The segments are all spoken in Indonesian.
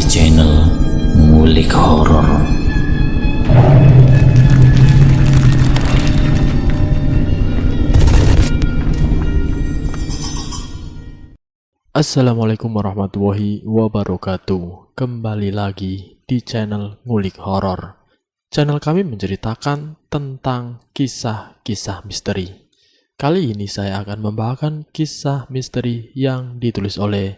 channel Ngulik Horor. Assalamualaikum warahmatullahi wabarakatuh. Kembali lagi di channel Ngulik Horor. Channel kami menceritakan tentang kisah-kisah misteri. Kali ini saya akan membawakan kisah misteri yang ditulis oleh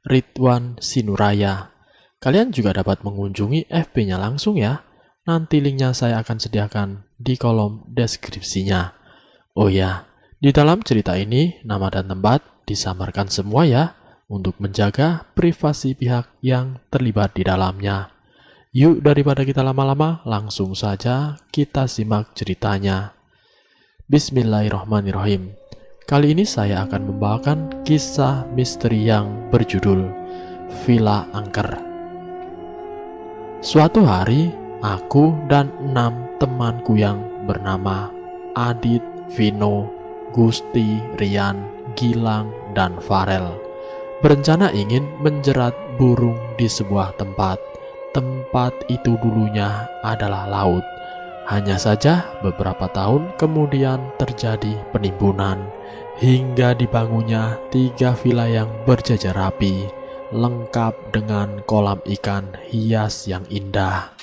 Ridwan Sinuraya. Kalian juga dapat mengunjungi FB-nya langsung ya. Nanti linknya saya akan sediakan di kolom deskripsinya. Oh ya, di dalam cerita ini nama dan tempat disamarkan semua ya, untuk menjaga privasi pihak yang terlibat di dalamnya. Yuk, daripada kita lama-lama, langsung saja kita simak ceritanya. Bismillahirrahmanirrahim. Kali ini saya akan membawakan kisah misteri yang berjudul Villa Angker. Suatu hari, aku dan 6 temanku yang bernama Adit, Vino, Gusti, Rian, Gilang, dan Farel berencana ingin menjerat burung di sebuah tempat. Tempat itu dulunya adalah laut. Hanya saja beberapa tahun kemudian terjadi penimbunan hingga dibangunnya 3 villa yang berjajar rapi, lengkap dengan kolam ikan hias yang indah.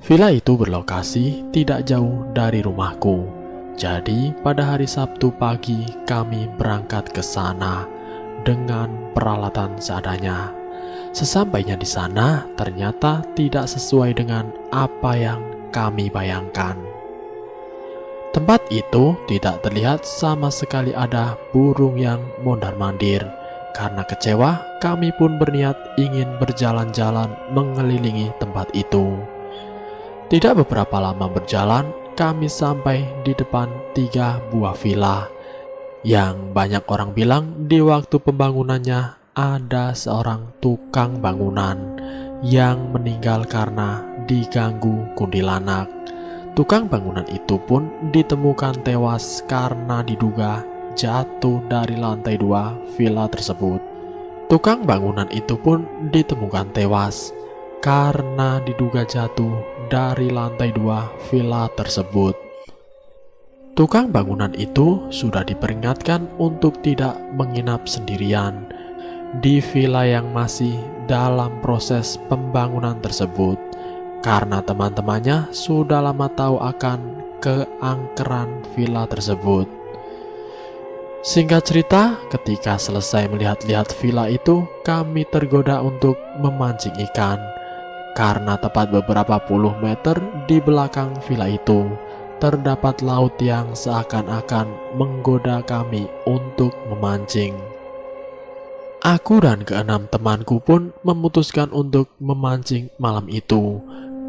Villa itu berlokasi tidak jauh dari rumahku. Jadi pada hari Sabtu pagi kami berangkat ke sana dengan peralatan seadanya. Sesampainya di sana ternyata tidak sesuai dengan apa yang kami bayangkan. Tempat itu tidak terlihat sama sekali ada burung yang mondar-mandir. Karena kecewa, kami pun berniat ingin berjalan-jalan mengelilingi tempat itu. Tidak beberapa lama berjalan, kami sampai di depan 3 buah villa yang banyak orang bilang di waktu pembangunannya ada seorang tukang bangunan yang meninggal karena diganggu kuntilanak. Tukang bangunan itu pun ditemukan tewas karena diduga jatuh dari lantai 2 villa tersebut. Tukang bangunan itu pun ditemukan tewas karena diduga jatuh dari lantai 2 villa tersebut. Tukang bangunan itu sudah diperingatkan untuk tidak menginap sendirian di villa yang masih dalam proses pembangunan tersebut, karena teman-temannya sudah lama tahu akan keangkeran villa tersebut. Singkat cerita, ketika selesai melihat-lihat villa itu, kami tergoda untuk memancing ikan. Karena tepat beberapa puluh meter di belakang villa itu, terdapat laut yang seakan-akan menggoda kami untuk memancing. Aku dan ke-6 temanku pun memutuskan untuk memancing malam itu.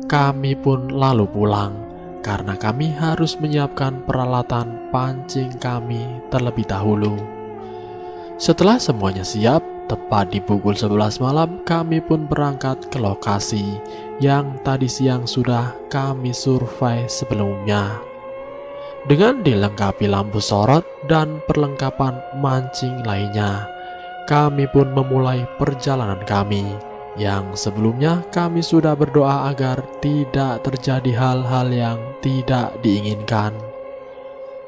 Kami pun lalu pulang, karena kami harus menyiapkan peralatan pancing kami terlebih dahulu. Setelah semuanya siap, tepat di pukul 11 malam kami pun berangkat ke lokasi yang tadi siang sudah kami survei sebelumnya. Dengan dilengkapi lampu sorot dan perlengkapan mancing lainnya, kami pun memulai perjalanan kami yang sebelumnya kami sudah berdoa agar tidak terjadi hal-hal yang tidak diinginkan.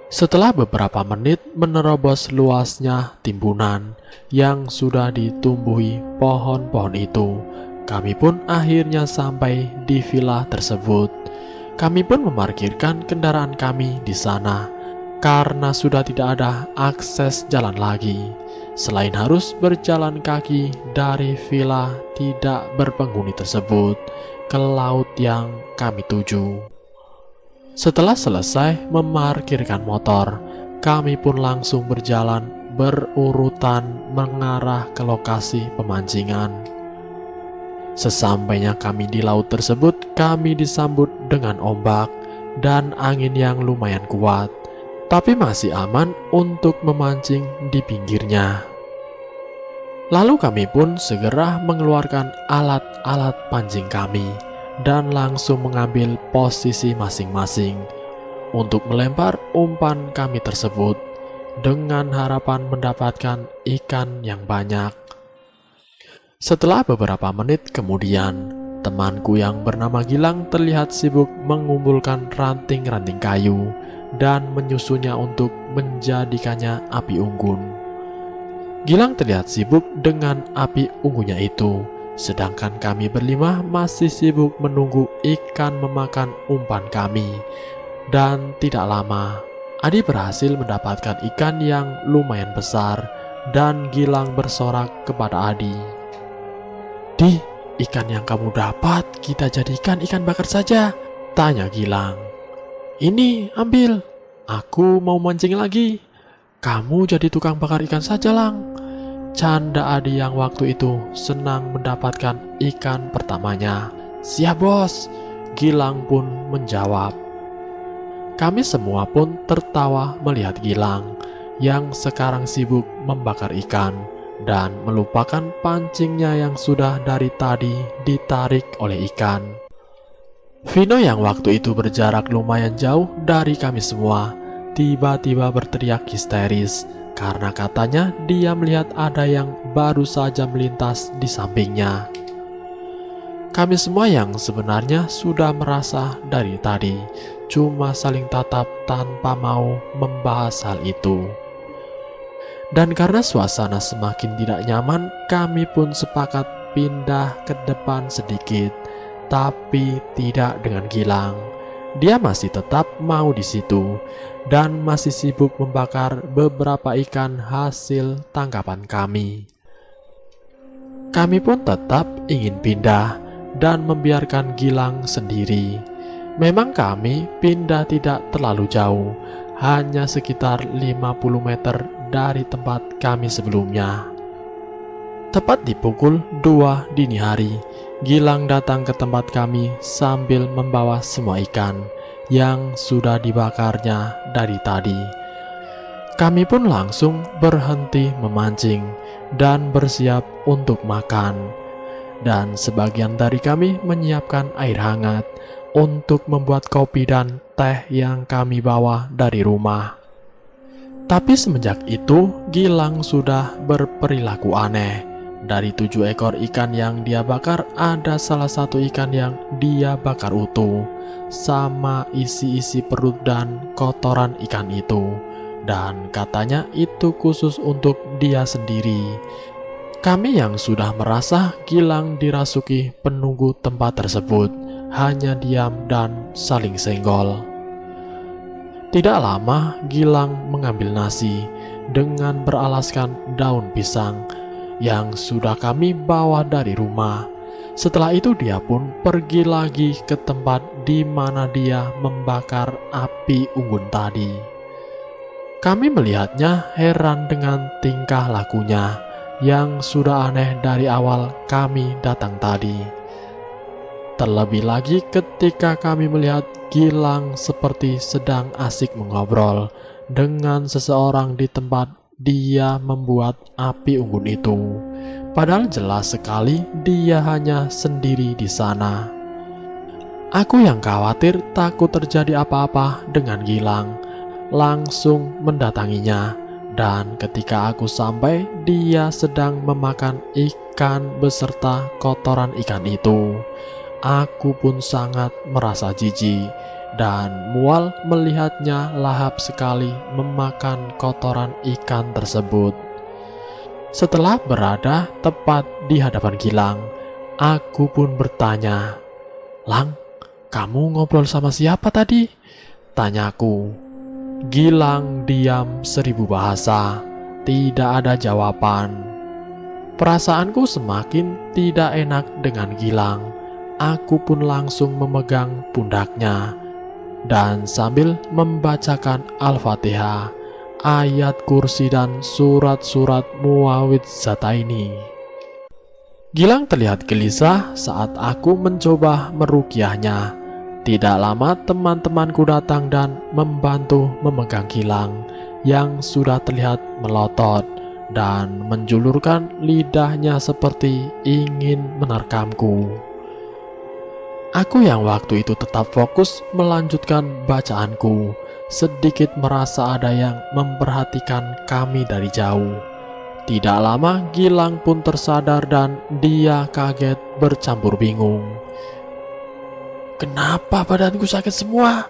Setelah beberapa menit menerobos luasnya timbunan yang sudah ditumbuhi pohon-pohon itu, kami pun akhirnya sampai di villa tersebut. Kami pun memarkirkan kendaraan kami di sana karena sudah tidak ada akses jalan lagi, selain harus berjalan kaki dari villa tidak berpenghuni tersebut ke laut yang kami tuju. Setelah selesai memarkirkan motor, kami pun langsung berjalan berurutan mengarah ke lokasi pemancingan. Sesampainya kami di laut tersebut, kami disambut dengan ombak dan angin yang lumayan kuat, tapi masih aman untuk memancing di pinggirnya. Lalu kami pun segera mengeluarkan alat-alat pancing kami dan langsung mengambil posisi masing-masing untuk melempar umpan kami tersebut dengan harapan mendapatkan ikan yang banyak. Setelah beberapa menit kemudian, temanku yang bernama Gilang terlihat sibuk mengumpulkan ranting-ranting kayu dan menyusunnya untuk menjadikannya api unggun. Gilang terlihat sibuk dengan api unggunnya itu, sedangkan kami berlima masih sibuk menunggu ikan memakan umpan kami. Dan tidak lama, Adi berhasil mendapatkan ikan yang lumayan besar dan Gilang bersorak kepada Adi. "Di, ikan yang kamu dapat kita jadikan ikan bakar saja," tanya Gilang. "Ini, ambil. Aku mau mancing lagi. Kamu jadi tukang bakar ikan saja, Lang," canda Adi yang waktu itu senang mendapatkan ikan pertamanya. "Siap, Bos," Gilang pun menjawab. Kami semua pun tertawa melihat Gilang yang sekarang sibuk membakar ikan dan melupakan pancingnya yang sudah dari tadi ditarik oleh ikan. Vino yang waktu itu berjarak lumayan jauh dari kami semua tiba-tiba berteriak histeris karena katanya dia melihat ada yang baru saja melintas di sampingnya. Kami semua yang sebenarnya sudah merasa dari tadi cuma saling tatap tanpa mau membahas hal itu. Dan karena suasana semakin tidak nyaman, kami pun sepakat pindah ke depan sedikit, tapi tidak dengan Gilang. Dia masih tetap mau di situ dan masih sibuk membakar beberapa ikan hasil tangkapan kami. Kami pun tetap ingin pindah dan membiarkan Gilang sendiri. Memang kami pindah tidak terlalu jauh, hanya sekitar 50 meter dari tempat kami sebelumnya. Tepat di pukul 2 dini hari, Gilang datang ke tempat kami sambil membawa semua ikan yang sudah dibakarnya dari tadi. Kami pun langsung berhenti memancing dan bersiap untuk makan. Dan sebagian dari kami menyiapkan air hangat untuk membuat kopi dan teh yang kami bawa dari rumah. Tapi semenjak itu, Gilang sudah berperilaku aneh. Dari 7 ekor ikan yang dia bakar, ada salah satu ikan yang dia bakar utuh, sama isi-isi perut dan kotoran ikan itu. Dan katanya itu khusus untuk dia sendiri. Kami yang sudah merasa Gilang dirasuki penunggu tempat tersebut hanya diam dan saling senggol. Tidak lama Gilang mengambil nasi dengan beralaskan daun pisang yang sudah kami bawa dari rumah. Setelah itu dia pun pergi lagi ke tempat di mana dia membakar api unggun tadi. Kami melihatnya heran dengan tingkah lakunya yang sudah aneh dari awal kami datang tadi. Terlebih lagi ketika kami melihat Gilang seperti sedang asik mengobrol dengan seseorang di tempat dia membuat api unggun itu. Padahal jelas sekali dia hanya sendiri di sana. Aku yang khawatir takut terjadi apa-apa dengan Gilang, langsung mendatanginya. Dan ketika aku sampai, dia sedang memakan ikan beserta kotoran ikan itu. Aku pun sangat merasa jijik dan mual melihatnya lahap sekali memakan kotoran ikan tersebut. Setelah berada tepat di hadapan Gilang, aku pun bertanya, "Lang, kamu ngobrol sama siapa tadi?" tanyaku. Gilang diam 1000 bahasa, tidak ada jawaban. Perasaanku semakin tidak enak dengan Gilang. Aku pun langsung memegang pundaknya dan sambil membacakan Al-Fatihah, ayat kursi dan surat-surat Muawwidzataini. Gilang terlihat gelisah saat aku mencoba meruqyahnya. Tidak lama teman-temanku datang dan membantu memegang Gilang yang sudah terlihat melotot dan menjulurkan lidahnya seperti ingin menerkamku. Aku yang waktu itu tetap fokus melanjutkan bacaanku, sedikit merasa ada yang memperhatikan kami dari jauh. Tidak lama Gilang pun tersadar dan dia kaget bercampur bingung. "Kenapa badanku sakit semua?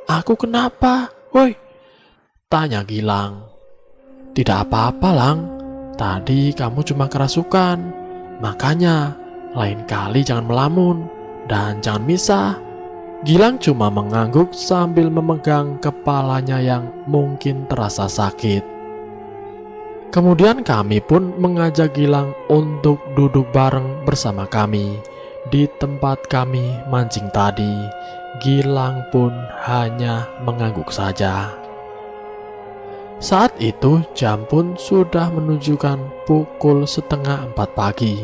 Aku kenapa? Woi?" tanya Gilang. "Tidak apa-apa, Lang. Tadi kamu cuma kerasukan. Makanya lain kali jangan melamun dan jangan misah." Gilang cuma mengangguk sambil memegang kepalanya yang mungkin terasa sakit. Kemudian kami pun mengajak Gilang untuk duduk bareng bersama kami di tempat kami mancing tadi. Gilang pun hanya mengangguk saja. Saat itu jam pun sudah menunjukkan pukul 3:30 pagi.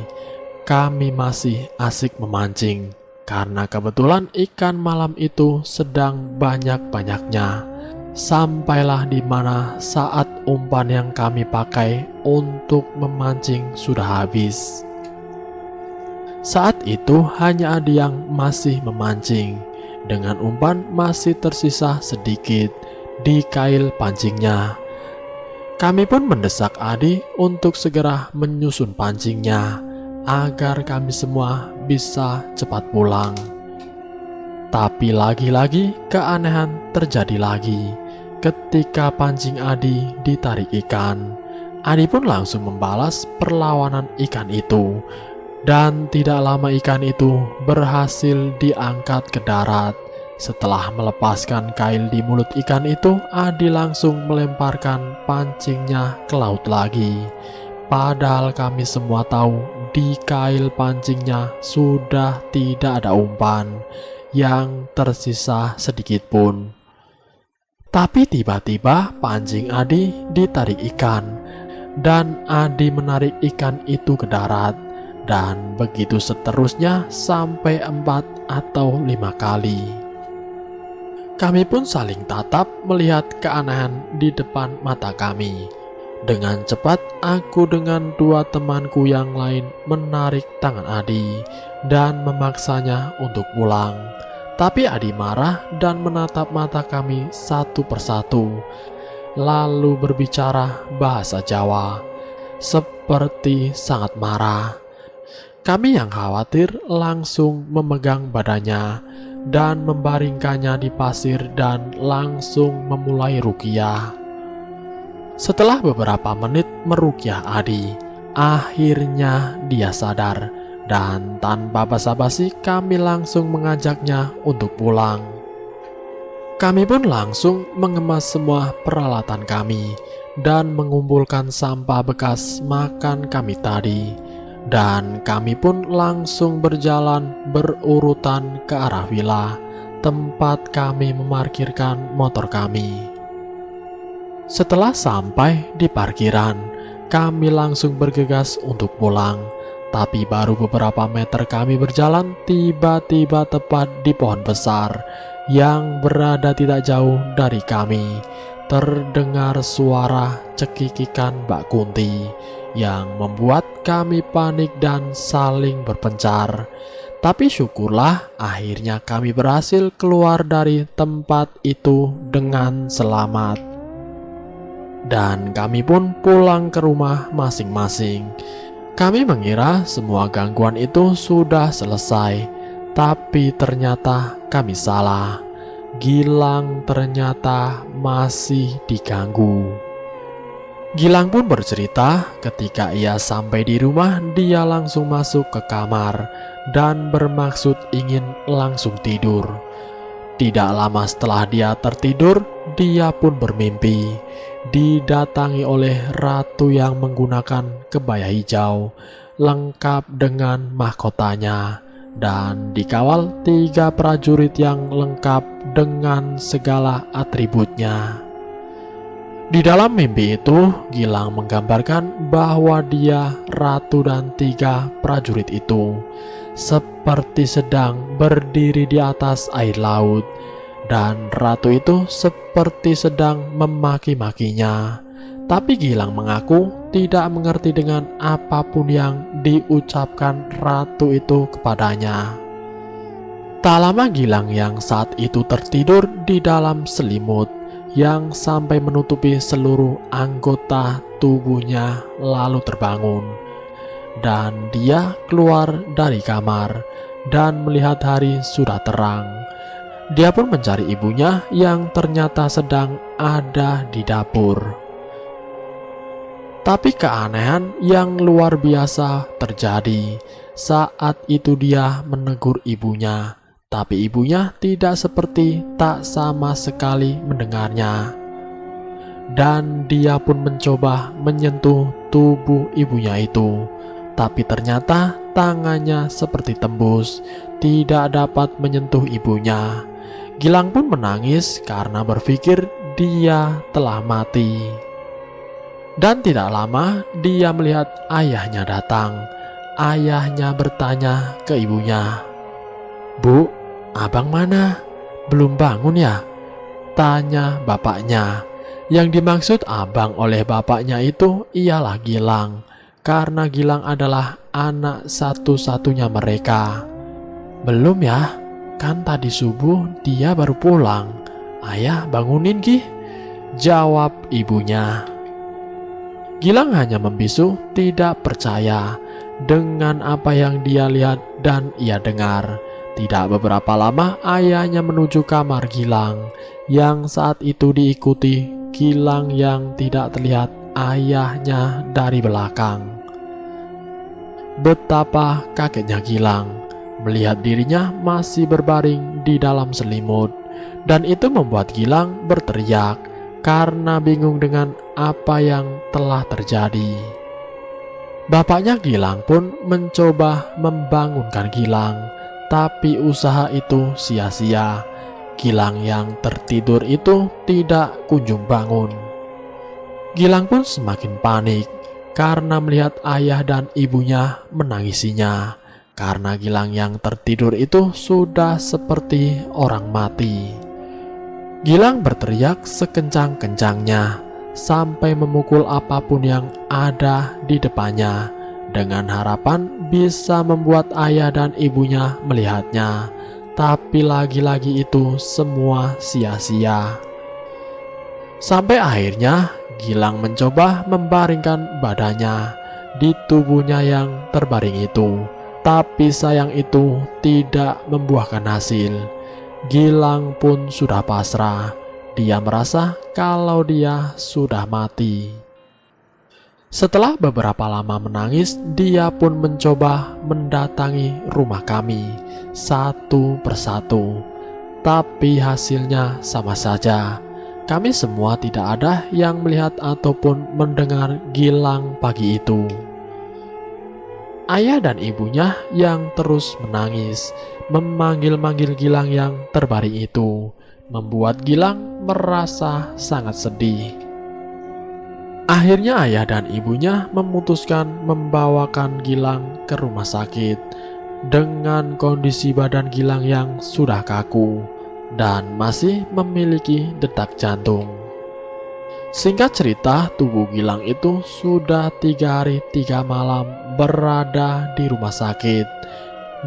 Kami masih asik memancing karena kebetulan ikan malam itu sedang banyak-banyaknya. Sampailah di mana saat umpan yang kami pakai untuk memancing sudah habis. Saat itu hanya Adi yang masih memancing. Dengan umpan masih tersisa sedikit di kail pancingnya. Kami pun mendesak Adi untuk segera menyusun pancingnya agar kami semua bisa cepat pulang. Tapi lagi-lagi keanehan terjadi lagi. Ketika pancing Adi ditarik ikan, Adi pun langsung membalas perlawanan ikan itu. Dan tidak lama ikan itu berhasil diangkat ke darat. Setelah melepaskan kail di mulut ikan itu, Adi langsung melemparkan pancingnya ke laut lagi. Padahal kami semua tahu di kail pancingnya sudah tidak ada umpan yang tersisa sedikit pun. Tapi tiba-tiba pancing Adi ditarik ikan dan Adi menarik ikan itu ke darat. Dan begitu seterusnya sampai 4 atau 5 kali. Kami pun saling tatap melihat keanehan di depan mata kami. Dengan cepat aku dengan 2 temanku yang lain menarik tangan Adi dan memaksanya untuk pulang. Tapi Adi marah dan menatap mata kami satu persatu, lalu berbicara bahasa Jawa seperti sangat marah. Kami yang khawatir langsung memegang badannya dan membaringkannya di pasir dan langsung memulai ruqyah. Setelah beberapa menit meruqyah Adi, akhirnya dia sadar dan tanpa basa-basi kami langsung mengajaknya untuk pulang. Kami pun langsung mengemas semua peralatan kami dan mengumpulkan sampah bekas makan kami tadi. Dan kami pun langsung berjalan berurutan ke arah villa tempat kami memarkirkan motor kami. Setelah sampai di parkiran, kami langsung bergegas untuk pulang. Tapi baru beberapa meter kami berjalan, tiba-tiba tepat di pohon besar yang berada tidak jauh dari kami, terdengar suara cekikikan Mbak Kunti yang membuat kami panik dan saling berpencar. Tapi syukurlah akhirnya kami berhasil keluar dari tempat itu dengan selamat. Dan kami pun pulang ke rumah masing-masing. Kami mengira semua gangguan itu sudah selesai, tapi ternyata kami salah. Gilang ternyata masih diganggu. Gilang pun bercerita ketika ia sampai di rumah, dia langsung masuk ke kamar dan bermaksud ingin langsung tidur. Tidak lama setelah dia tertidur, dia pun bermimpi didatangi oleh ratu yang menggunakan kebaya hijau lengkap dengan mahkotanya dan dikawal 3 prajurit yang lengkap dengan segala atributnya. Di dalam mimpi itu, Gilang menggambarkan bahwa dia, ratu dan 3 prajurit itu seperti sedang berdiri di atas air laut, dan ratu itu seperti sedang memaki-makinya. Tapi Gilang mengaku tidak mengerti dengan apapun yang diucapkan ratu itu kepadanya. Tak lama Gilang yang saat itu tertidur di dalam selimut, yang sampai menutupi seluruh anggota tubuhnya lalu terbangun. Dan dia keluar dari kamar dan melihat hari sudah terang. Dia pun mencari ibunya yang ternyata sedang ada di dapur. Tapi keanehan yang luar biasa terjadi. Saat itu dia menegur ibunya, tapi ibunya tidak seperti tak sama sekali mendengarnya. Dan dia pun mencoba menyentuh tubuh ibunya itu, tapi ternyata tangannya seperti tembus, tidak dapat menyentuh ibunya. Gilang pun menangis karena berpikir dia telah mati. Dan tidak lama dia melihat ayahnya datang. Ayahnya bertanya ke ibunya, "Bu, abang mana? Belum bangun ya?" tanya bapaknya. Yang dimaksud abang oleh bapaknya itu ialah Gilang, karena Gilang adalah anak satu-satunya mereka. "Belum ya, kan tadi subuh dia baru pulang. Ayah bangunin Gi," jawab ibunya. Gilang hanya membisu, tidak percaya dengan apa yang dia lihat dan ia dengar. Tidak beberapa lama ayahnya menuju kamar Gilang, yang saat itu diikuti Gilang yang tidak terlihat ayahnya dari belakang. Betapa kagetnya Gilang melihat dirinya masih berbaring di dalam selimut, dan itu membuat Gilang berteriak karena bingung dengan apa yang telah terjadi. Bapaknya Gilang pun mencoba membangunkan Gilang, tapi usaha itu sia-sia. Gilang yang tertidur itu tidak kunjung bangun. Gilang pun semakin panik karena melihat ayah dan ibunya menangisinya, karena Gilang yang tertidur itu sudah seperti orang mati. Gilang berteriak sekencang-kencangnya sampai memukul apapun yang ada di depannya, dengan harapan bisa membuat ayah dan ibunya melihatnya. Tapi lagi-lagi itu semua sia-sia. Sampai akhirnya Gilang mencoba membaringkan badannya di tubuhnya yang terbaring itu, tapi sayang itu tidak membuahkan hasil. Gilang pun sudah pasrah. Dia merasa kalau dia sudah mati. Setelah beberapa lama menangis, dia pun mencoba mendatangi rumah kami satu persatu. Tapi hasilnya sama saja. Kami semua tidak ada yang melihat ataupun mendengar Gilang pagi itu. Ayah dan ibunya yang terus menangis, memanggil-manggil Gilang yang terbaring itu, membuat Gilang merasa sangat sedih. Akhirnya ayah dan ibunya memutuskan membawakan Gilang ke rumah sakit dengan kondisi badan Gilang yang sudah kaku dan masih memiliki detak jantung. Singkat cerita, tubuh Gilang itu sudah 3 hari 3 malam berada di rumah sakit,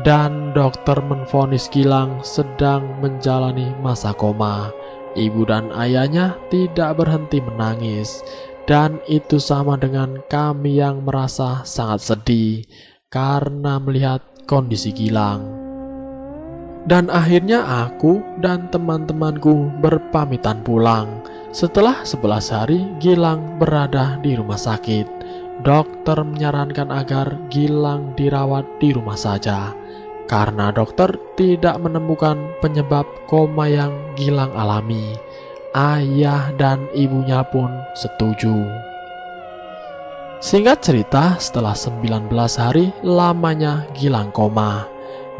dan dokter menvonis Gilang sedang menjalani masa koma. Ibu dan ayahnya tidak berhenti menangis, dan itu sama dengan kami yang merasa sangat sedih karena melihat kondisi Gilang. Dan akhirnya aku dan teman-temanku berpamitan pulang. Setelah 11 hari Gilang berada di rumah sakit, dokter menyarankan agar Gilang dirawat di rumah saja, karena dokter tidak menemukan penyebab koma yang Gilang alami. Ayah dan ibunya pun setuju. Singkat cerita, setelah 19 hari lamanya Gilang koma,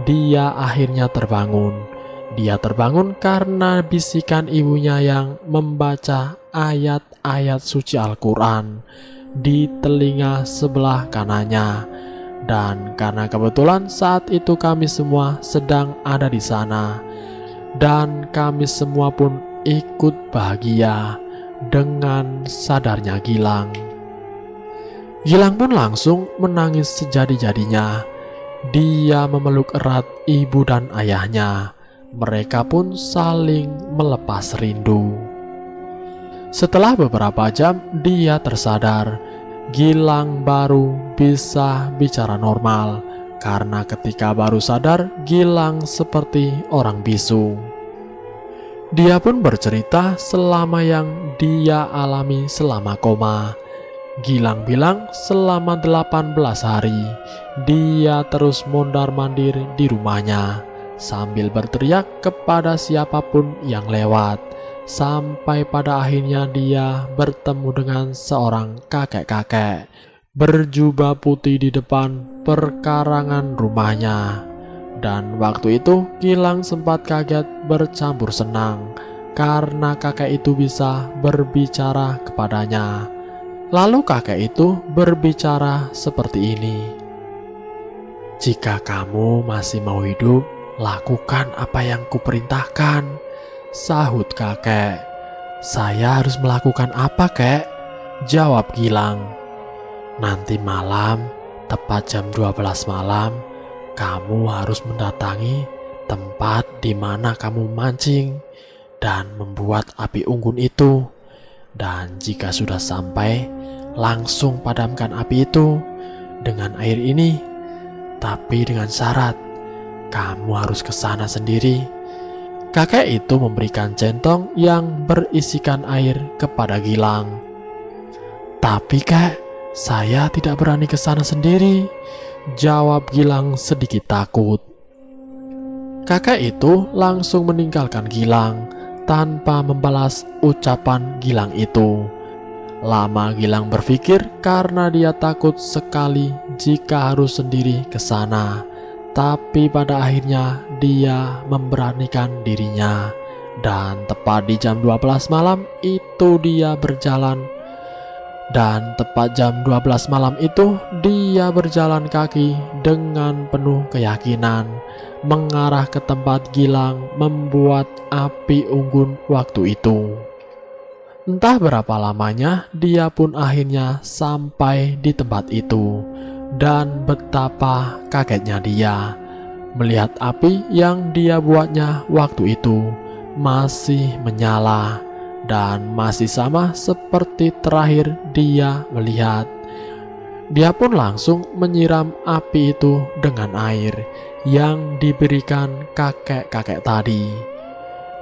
dia akhirnya terbangun. Dia terbangun karena bisikan ibunya yang membaca ayat-ayat suci Al-Quran di telinga sebelah kanannya. Dan karena kebetulan saat itu kami semua sedang ada di sana, dan kami semua pun ikut bahagia dengan sadarnya Gilang. Gilang pun langsung menangis sejadi-jadinya. Dia memeluk erat ibu dan ayahnya. Mereka pun saling melepas rindu. Setelah beberapa jam, dia tersadar. Gilang baru bisa bicara normal, karena ketika baru sadar, Gilang seperti orang bisu. Dia pun bercerita selama yang dia alami selama koma. Gilang bilang selama 18 hari, dia terus mondar-mandir di rumahnya, sambil berteriak kepada siapapun yang lewat. Sampai pada akhirnya dia bertemu dengan seorang kakek-kakek berjubah putih di depan perkarangan rumahnya. Dan waktu itu Gilang sempat kaget bercampur senang karena kakek itu bisa berbicara kepadanya. Lalu kakek itu berbicara seperti ini. "Jika kamu masih mau hidup, lakukan apa yang kuperintahkan," sahut kakek. "Saya harus melakukan apa, kek?" jawab Gilang. "Nanti malam, tepat jam 12 malam, kamu harus mendatangi tempat di mana kamu mancing dan membuat api unggun itu. Dan jika sudah sampai, langsung padamkan api itu dengan air ini. Tapi dengan syarat, kamu harus ke sana sendiri." Kakek itu memberikan centong yang berisikan air kepada Gilang. "Tapi kek, saya tidak berani ke sana sendiri," jawab Gilang sedikit takut. Kakek itu langsung meninggalkan Gilang tanpa membalas ucapan Gilang itu. Lama Gilang berpikir karena dia takut sekali jika harus sendiri ke sana. Tapi pada akhirnya dia memberanikan dirinya. Dan tepat di jam 12 malam itu dia berjalan. Dan tepat jam 12 malam itu dia berjalan kaki dengan penuh keyakinan mengarah ke tempat Gilang membuat api unggun waktu itu. Entah berapa lamanya dia pun akhirnya sampai di tempat itu. Dan betapa kagetnya dia melihat api yang dia buatnya waktu itu masih menyala dan masih sama seperti terakhir dia melihat. Dia pun langsung menyiram api itu dengan air yang diberikan kakek-kakek tadi.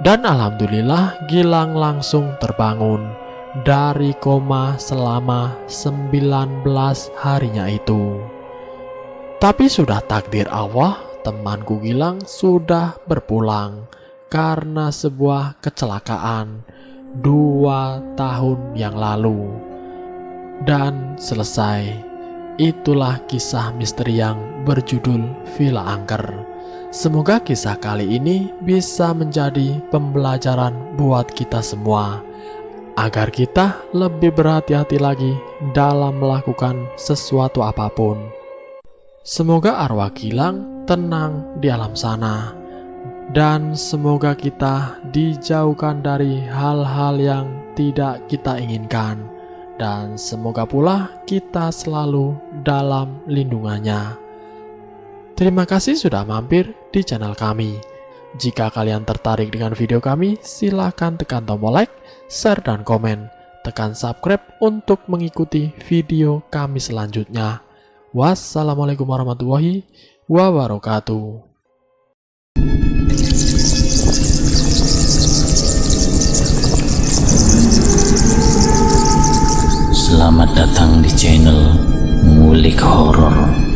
Dan alhamdulillah Gilang langsung terbangun dari koma selama 19 harinya itu. Tapi sudah takdir Allah, temanku Gilang sudah berpulang karena sebuah kecelakaan 2 tahun yang lalu. Dan selesai. Itulah kisah misteri yang berjudul Villa Angker. Semoga kisah kali ini bisa menjadi pembelajaran buat kita semua, agar kita lebih berhati-hati lagi dalam melakukan sesuatu apapun. Semoga arwah Gilang tenang di alam sana, dan semoga kita dijauhkan dari hal-hal yang tidak kita inginkan, dan semoga pula kita selalu dalam lindungannya. Terima kasih sudah mampir di channel kami. Jika kalian tertarik dengan video kami, silahkan tekan tombol like, share, dan komen. Tekan subscribe untuk mengikuti video kami selanjutnya. Wassalamualaikum warahmatullahi wabarakatuh. Selamat datang di channel Ngulik Horor.